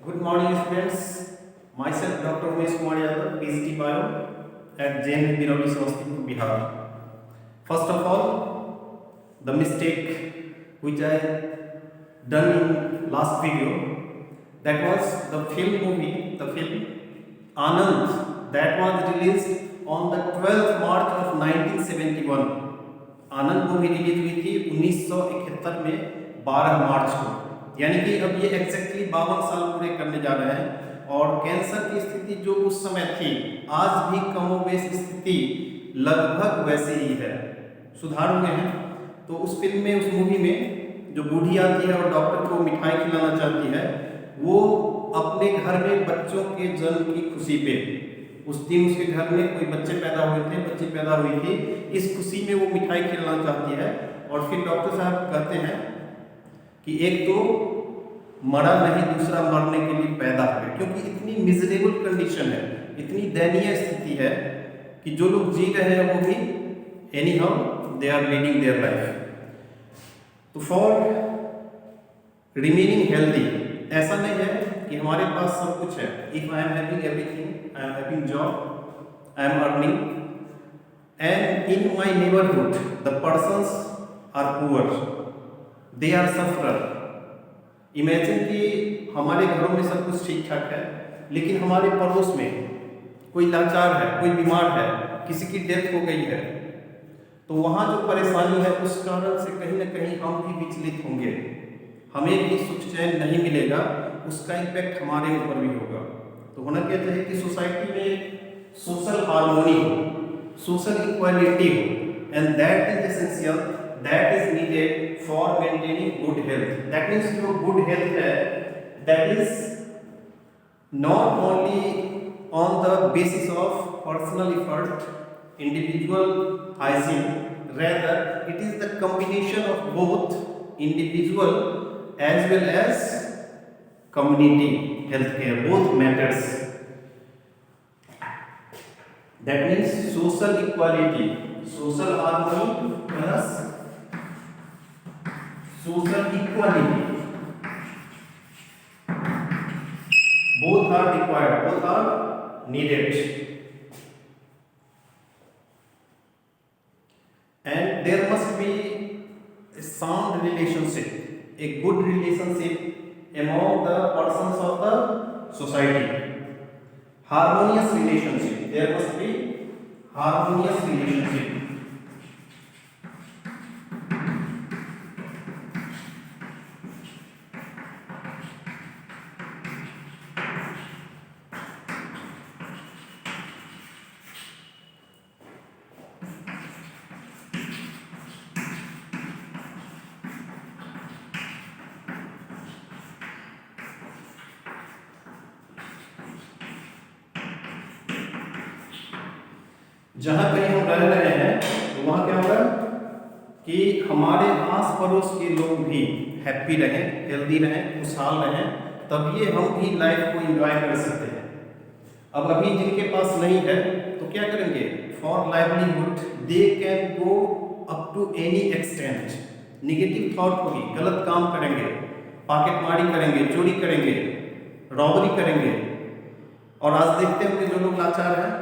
Good morning, students. Myself, Dr. Umesh Kumar Yadav, PhD Bio at JNV Birauli, Samastipur, Bihar. First of all, the mistake which I done in last video, that was the film Anand, that was released on the 12th March of 1971. Anand movie release हुई थी 1971 में 12 मार्च को, यानी कि अब ये exactly 52 साल पूरे करने जा रहे हैं। और कैंसर की स्थिति जो उस समय थी, आज भी कमोबेश स्थिति लगभग वैसे ही है, सुधार हुए हैं। तो उस फिल्म में, उस मूवी में जो बूढ़ी आती है और डॉक्टर को मिठाई खिलाना चाहती है, वो अपने घर में बच्चों के जन्म की खुशी पे, उस दिन उसके घर में कोई बच्चे पैदा हुए थे, बच्ची पैदा हुई थी, इस खुशी में वो मिठाई खिलाना चाहती है। और फिर डॉक्टर साहब कहते हैं कि एक तो मरा नहीं, दूसरा मरने के लिए पैदा हुए, क्योंकि इतनी मिजरेबल कंडीशन है, इतनी दयनीय स्थिति है कि जो लोग जी रहे हैं वो भी anyhow they are leading their life. तो फॉर रिमेनिंग हेल्दी, ऐसा नहीं है कि हमारे पास सब कुछ है। If I am having everything, I am having job, I am earning, and in my neighborhood the persons are poor, they are sufferer. Imagine कि हमारे घरों में सब कुछ ठीक ठाक है, लेकिन हमारे पड़ोस में कोई लाचार है, कोई बीमार है, किसी की डेथ हो गई है, तो वहाँ जो परेशानी है उस कारण से कहीं ना कहीं हम भी विचलित होंगे, हमें भी सुख चैन नहीं मिलेगा, उसका इम्पैक्ट हमारे ऊपर भी होगा। तो होना क्या चाहिए कि सोसाइटी में सोशल हार्मोनी हो, सोशल इक्वालिटी हो, and that is essential, that is needed for maintaining good health. That means जो गुड हेल्थ है, that is not only on the basis of personal effort, individual hygiene, rather it is the combination of both individual as well as community healthcare, both matters. That means social equality, social harmony plus social equality, both are required, both are needed, and there must be a sound relationship, a good relationship among the persons of the society. Harmonious relationship, there must be harmonious relationship. जहाँ कहीं हम रह रहे हैं तो वहाँ क्या होगा कि हमारे आस पड़ोस के लोग भी हैप्पी रहें, हेल्दी रहें, खुशहाल रहें, तब ये हम भी लाइफ को एंजॉय कर सकते हैं। अब अभी जिनके पास नहीं है तो क्या करेंगे, for livelihood they can go up to any extent, negative thought होगी, गलत काम करेंगे, पॉकेटमारी करेंगे, चोरी करेंगे, रॉबरी करेंगे। और आज देखते होंगे जो लोग लाचार हैं,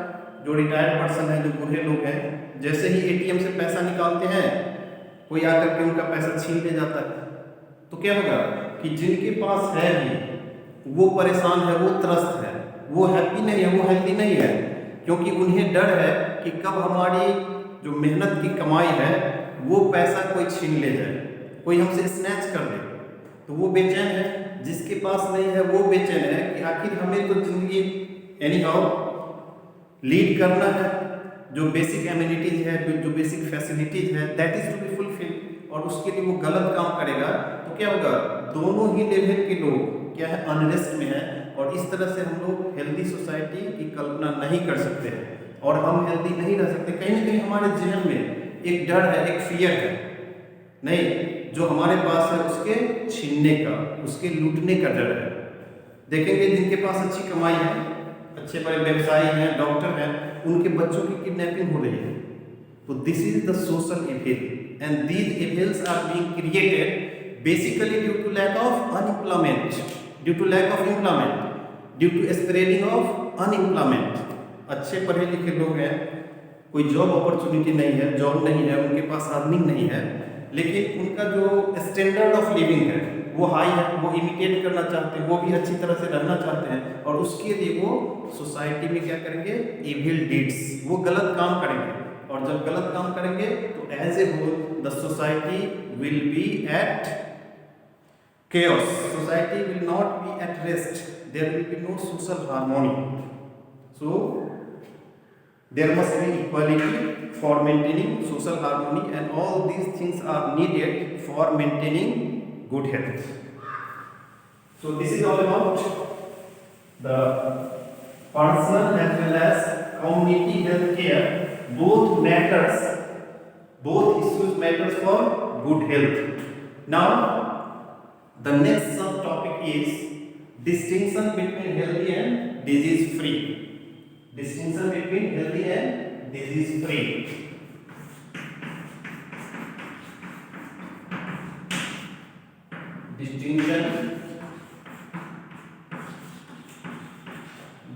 जो रिटायर्ड पर्सन है, जो बूढ़े लोग हैं, जैसे ही एटीएम से पैसा निकालते हैं, कोई आकर के उनका पैसा छीन ले जाता है। तो क्या होगा कि जिनके पास है भी वो परेशान है, वो त्रस्त है, वो हैप्पी नहीं है, वो हेल्दी नहीं है, क्योंकि उन्हें डर है कि कब हमारी जो मेहनत की कमाई है वो पैसा कोई छीन ले जाए, कोई हमसे स्नैच कर दे। तो वो बेचैन है, जिसके पास नहीं है वो बेचैन है कि आखिर हमें तो जिंदगी एनी हाउ लीड करना है, जो बेसिक एमिनिटीज है, जो बेसिक फैसिलिटीज है, that is to be fulfil, और उसके लिए वो गलत काम करेगा। तो क्या होगा, दोनों ही लेवल के लोग क्या है, अनरेस्ट में है। और इस तरह से हम लोग हेल्दी सोसाइटी की कल्पना नहीं कर सकते हैं, और हम हेल्दी नहीं रह सकते। कहीं ना कहीं हमारे जहन में एक डर है, एक फियर है, नहीं, जो हमारे पास है उसके छीनने का, उसके लूटने का डर है। देखेंगे जिनके पास अच्छी कमाई है, अच्छे बड़े व्यवसायी हैं, डॉक्टर हैं, उनके बच्चों की किडनैपिंग हो रही है। तो this is the social evil, and these evils are being created basically due to lack of unemployment, due to lack of employment, due to spreading of unemployment. अच्छे पढ़े लिखे लोग हैं, कोई जॉब अपॉर्चुनिटी नहीं है, जॉब नहीं है, उनके पास अर्निंग नहीं है, लेकिन उनका जो स्टैंडर्ड ऑफ लिविंग है वो हाई है, वो इमिटेट करना चाहते हैं, वो भी अच्छी तरह से रहना चाहते हैं, और उसके लिए वो सोसाइटी में क्या करेंगे, इविल डीड्स, वो गलत काम करेंगे, और जब गलत काम करेंगे तो as a whole the society will be at chaos, society will not be at rest, there will be no social harmony. So there must be equality for maintaining social harmony, and all these things are needed for maintaining good health. So this is all about the personal as well as community health care. Both issues matters for good health. Now the next subtopic is distinction between healthy and disease free. Distinction between healthy and disease free. Distinction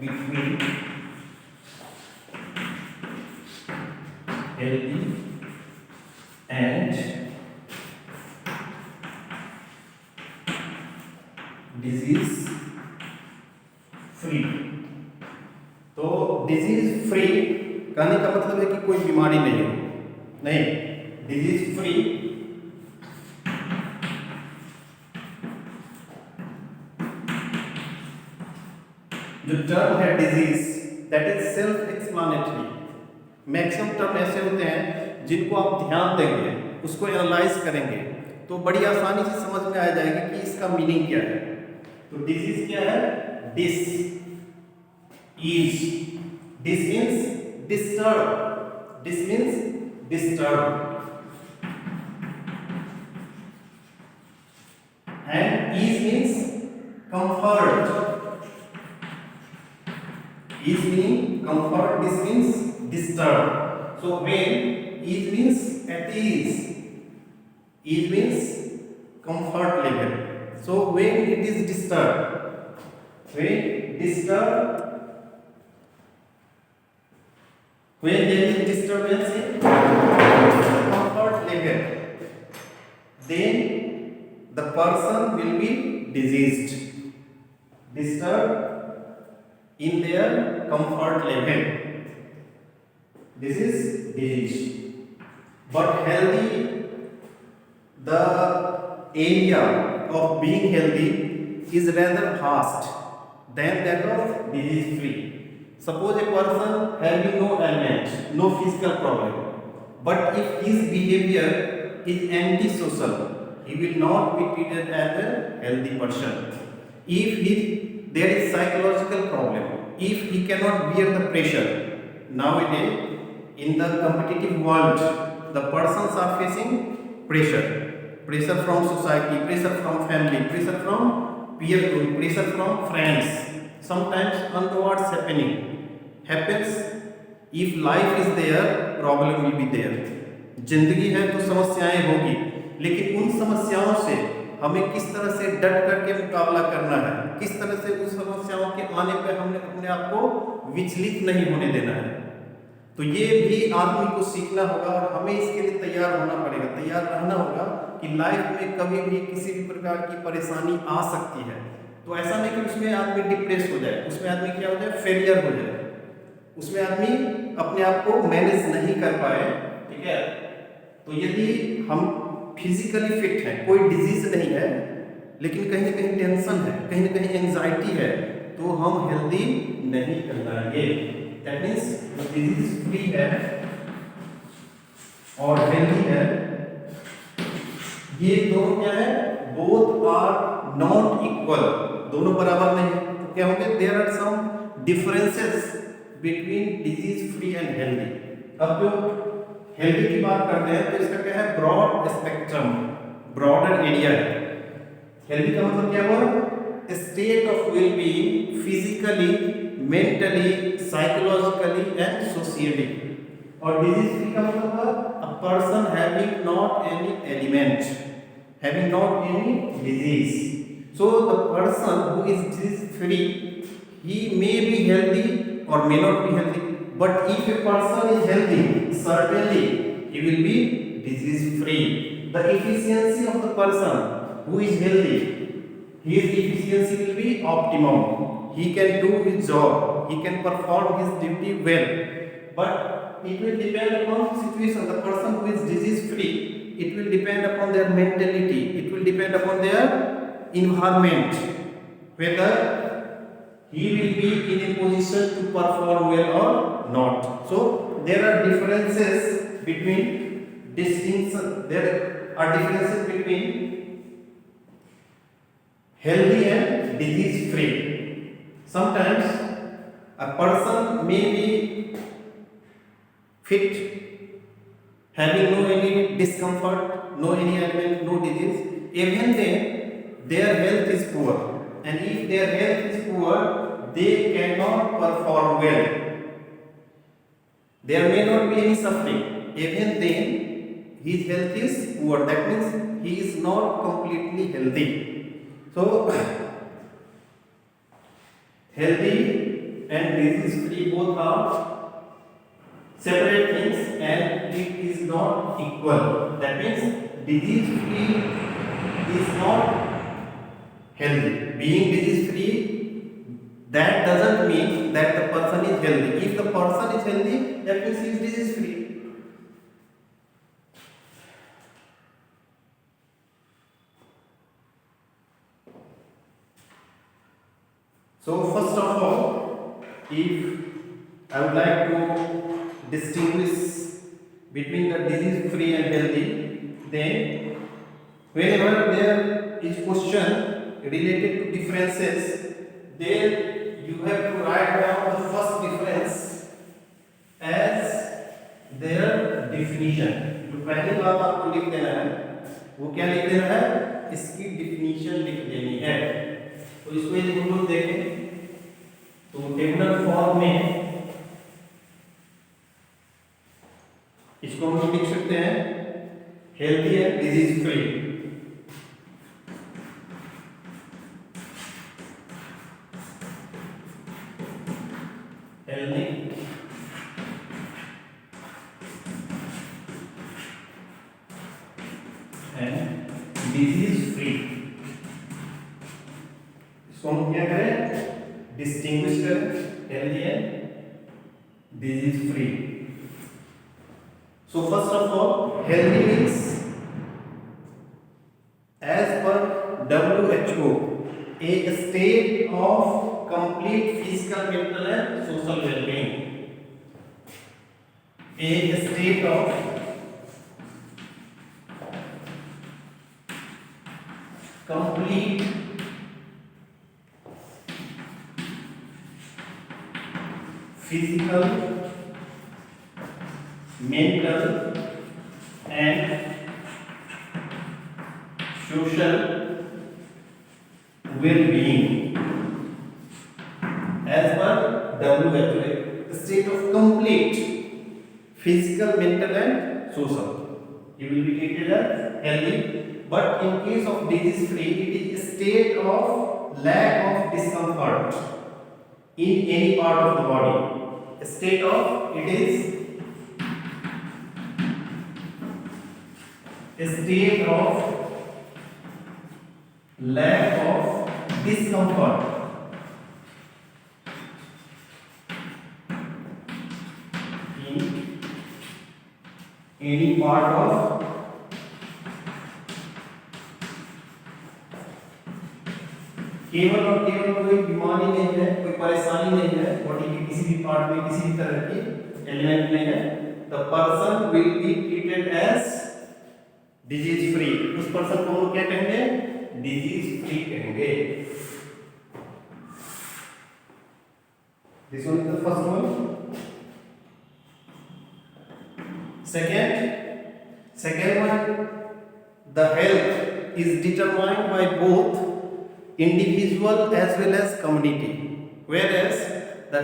between healthy and disease free. तो disease free कहने का मतलब है कि कोई बीमारी नहीं हो, नहीं, डिजीज फ्री जो टर्म है disease, that is self explanatory. Maximum term ऐसे होते हैं जिनको आप ध्यान देंगे, उसको एनालाइज करेंगे तो बड़ी आसानी से समझ में आ जाएगी कि इसका मीनिंग क्या है। तो डिजीज क्या है, dis is, dis means disturb, dis means disturb, and ease means comfort, ease meaning comfort, this means disturb. So when ease means at ease, ease means comfort level. So when it is disturbed, when disturbed, when there is disturbance in comfort level, then the person will be diseased, disturbed in their comfort level. This is disease. But healthy, the area of being healthy is rather vast than that of disease free. Suppose a person having no ailment, no physical problem, but if his behavior is antisocial, he will not be treated as a healthy person. If there is psychological problem, if he cannot bear the pressure, nowadays in the competitive world, the persons are facing pressure from society, pressure from family, pressure from peer group, pressure from friends. Sometimes untoward happens. If life is there, problem will be there. जिंदगी है तो समस्याएं होगी, लेकिन उन समस्याओं से हमें किस तरह से डट करके मुकाबला करना है, किस तरह से उन समस्याओं के आने पर हमने अपने आप को विचलित नहीं होने देना है। तो ये भी आदमी को सीखना होगा और हमें इसके लिए तैयार होना पड़ेगा, तैयार रहना होगा कि लाइफ में कभी भी किसी भी प्रकार की परेशानी आ सकती है। तो ऐसा नहीं कि उसमें आदमी डिप्रेस हो जाए, उसमें आदमी क्या हो जाए, फेलियर हो जाए, उसमें आदमी अपने आप को मैनेज नहीं कर पाए, ठीक है। तो यदि हम फिजिकली फिट हैं, कोई डिजीज नहीं है, लेकिन कहीं ना कहीं टेंशन है, कहीं ना कहीं एंजाइटी है, तो हम हेल्दी नहीं कहलाएंगे। दैट मीन्स डिजीज फ्री है और हेल्दी है, ये दोनों क्या है, बोथ आर नॉट इक्वल, दोनों बराबर नहीं है। तो क्या होंगे, there are some differences between disease free and healthy. अब जो हेल्दी की बात करते हैं तो इसका क्या है, ब्रॉड स्पेक्ट्रम, ब्रॉडर एरिया है। हेल्दी का मतलब क्या हुआ, state of well being physically, mentally, psychologically and socially. और डिजीज फ्री का मतलब हुआ a person having not any element, having not any disease. So the person who is disease free, he may be healthy or may not be healthy, but if a person is healthy, certainly he will be disease free. The efficiency of the person who is healthy, his efficiency will be optimum. He can do his job, he can perform his duty well, but it will depend upon situation. The person who is disease free, it will depend upon their mentality, it will depend upon their environment, whether he will be in a position to perform well or not. So there are differences between healthy and disease free. Sometimes a person may be fit, having no any discomfort, no any ailment, no disease, even then their health is poor, and if their health is poor, they cannot perform well. There may not be any suffering, even then his health is poor, that means he is not completely healthy. So healthy and disease free both are separate things, and it is not equal. That means disease free is not healthy. Being disease free, that doesn't mean that the person is healthy. If the person is healthy, that means he is disease free. So first of all, if I would like to distinguish between the disease free and healthy, then whenever there is question related to differences, then you have to write down the first difference as their definition. जो पहली बात आपको लिख देना है, वो क्या लिख देना है? इसकी डिफिनीशन लिख देनी है। तो इसको यदि हम लोग देखें तो टेबुलर फॉर्म में इसको हम लिख सकते हैं healthy and disease free. Healthy and disease free, इसको हम क्या करें? डिस्टिंग्विश करें healthy and disease free. So first of all, healthy means as per WHO, a state of complete physical, mental and social well-being. A state of complete physical, mental and social well-being as per WHO, a state of complete physical, mental and social. You will be treated as healthy, but in case of disease free, it is a state of lack of discomfort in any part of the body. A state of, it is a state of lack of discomfort in any part of केवल और केवल कोई बीमारी नहीं है, कोई परेशानी नहीं है, बॉडी के किसी भी पार्ट में किसी भी तरह की एलिमेंट नहीं है, the person will be treated as disease free. उस पर्सन को हम क्या कहेंगे? डिजीज फ्री कहेंगे। This one is the first one. Second one, the health is determined by both individual as well as community, whereas the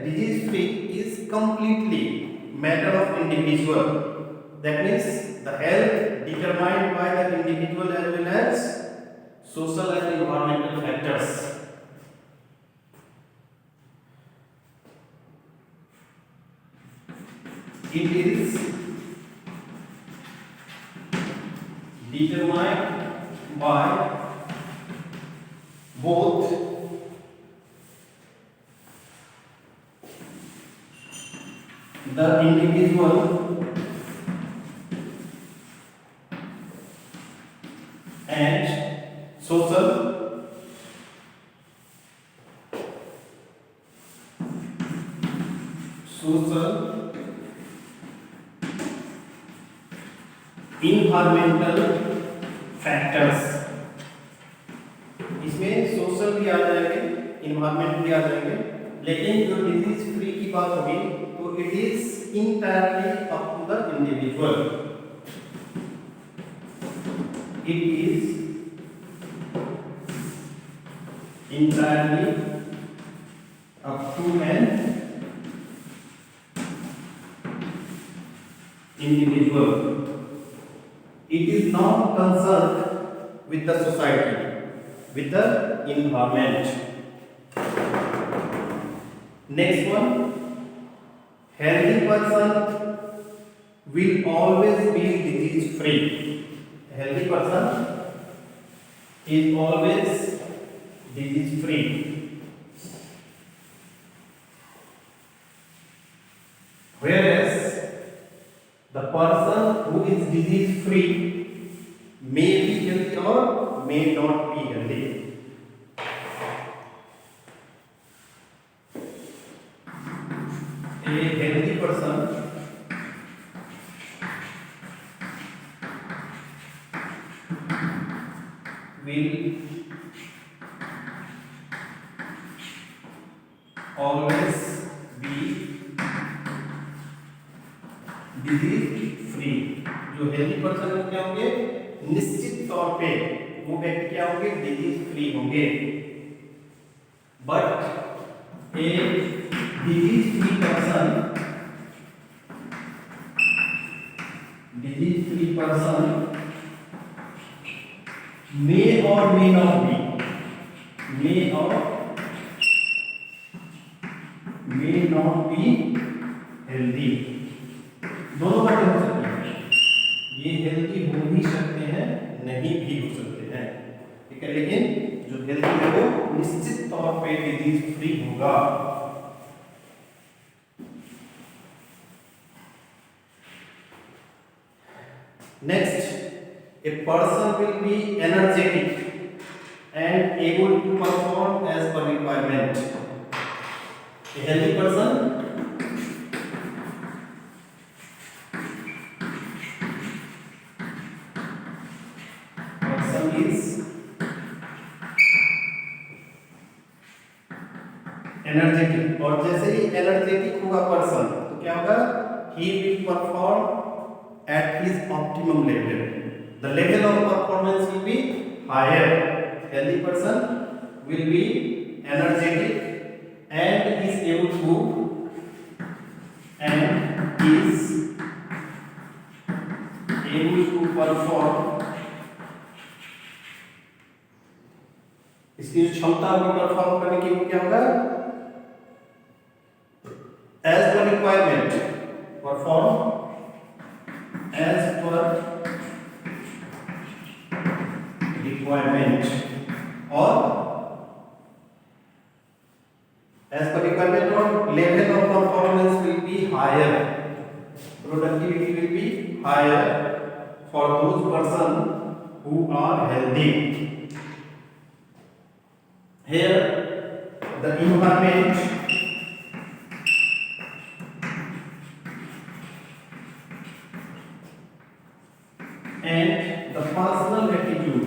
disease free is completely matter of individual. That means the health determined by the individual as well as social and environmental factors. It is determined by both the individual and social environmental factors. इसमें social भी आ जाएंगे, environment भी आ जाएंगे, लेकिन जो disease free की बात होगी तो it is entirely up to the individual. It is entirely up to an individual. It is not concerned with the society, with the environment. Next one, healthy person will always be disease free. Healthy person is always disease free. Whereas the person who is disease free may be healthy or may not be healthy. A healthy person will always be disease free. जो healthy person क्या होंगे, निश्चित तौर पे वो व्यक्ति क्या होंगे, डिजीज फ्री होंगे. But a disease free person may और may not be, may not be healthy. दोनों बातें हो सकती हैं. ये हेल्दी हो भी सकते हैं, नहीं भी हो सकते हैं. ठीक है, लेकिन जो हेल्दी है वो निश्चित तौर पे डिजीज फ्री होगा. Next, a person will be energetic and able to perform as per requirement. A healthy person is energetic, और जैसे ही energetic होगा पर्सन तो क्या होगा, he will perform at his optimum level. The level of performance will be higher. Healthy person will be energetic and is able to perform. इसकी जो क्षमता होगी परफॉर्म करने की वो क्या होगा, as per requirement, perform as per requirement, और एज पर रिक्वायरमेंट और level of performance will be higher, productivity will be higher for those person who are healthy. Here the environment and the personal attitude,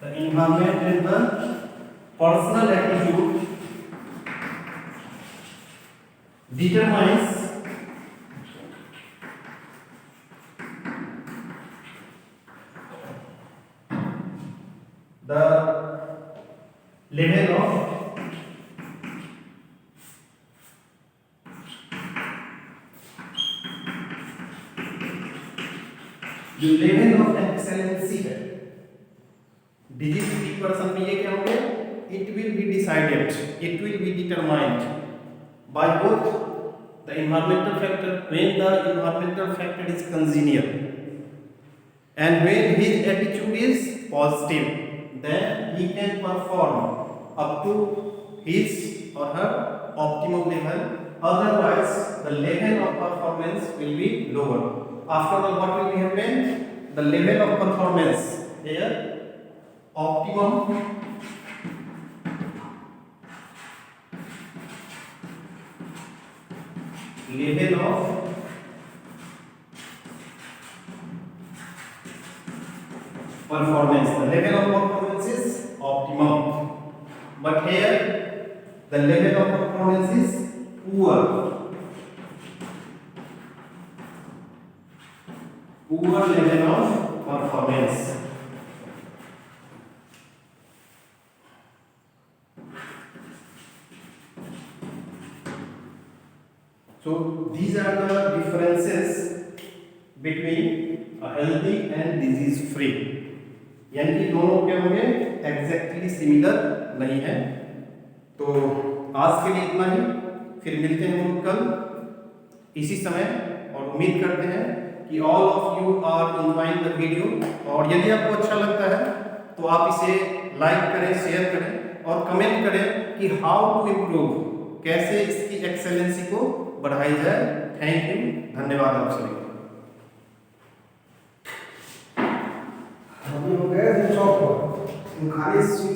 the environment and the personal attitude determines the level of जो level of excellency है, disease free person में ये क्या होंगे, it will be decided, it will be determined by both the environmental factor, when the environmental factor is congenial and when his attitude is positive, then he can perform up to his or her optimum level. Otherwise the level of performance will be lower. After all, what will be happen, the level of performance here, optimum level of performance, the level of performance is optimum, but here the level of performance is poor, poor level of performance. So these are the differences between a healthy and disease free. यानी कि दोनों क्या होंगे, exactly similar नहीं है। तो आज के लिए इतना ही, फिर मिलते हैं हम कल इसी समय, और उम्मीद करते हैं कि all of you are enjoying the video. और यदि आपको अच्छा लगता है तो आप इसे लाइक करें, शेयर करें और कमेंट करें कि हाउ टू इम्प्रूव, कैसे इसकी एक्सेलेंसी को बढ़ाई जाए। थैंक यू, धन्यवाद आप सभी को। हम लोग गए थे चौक पर, खाली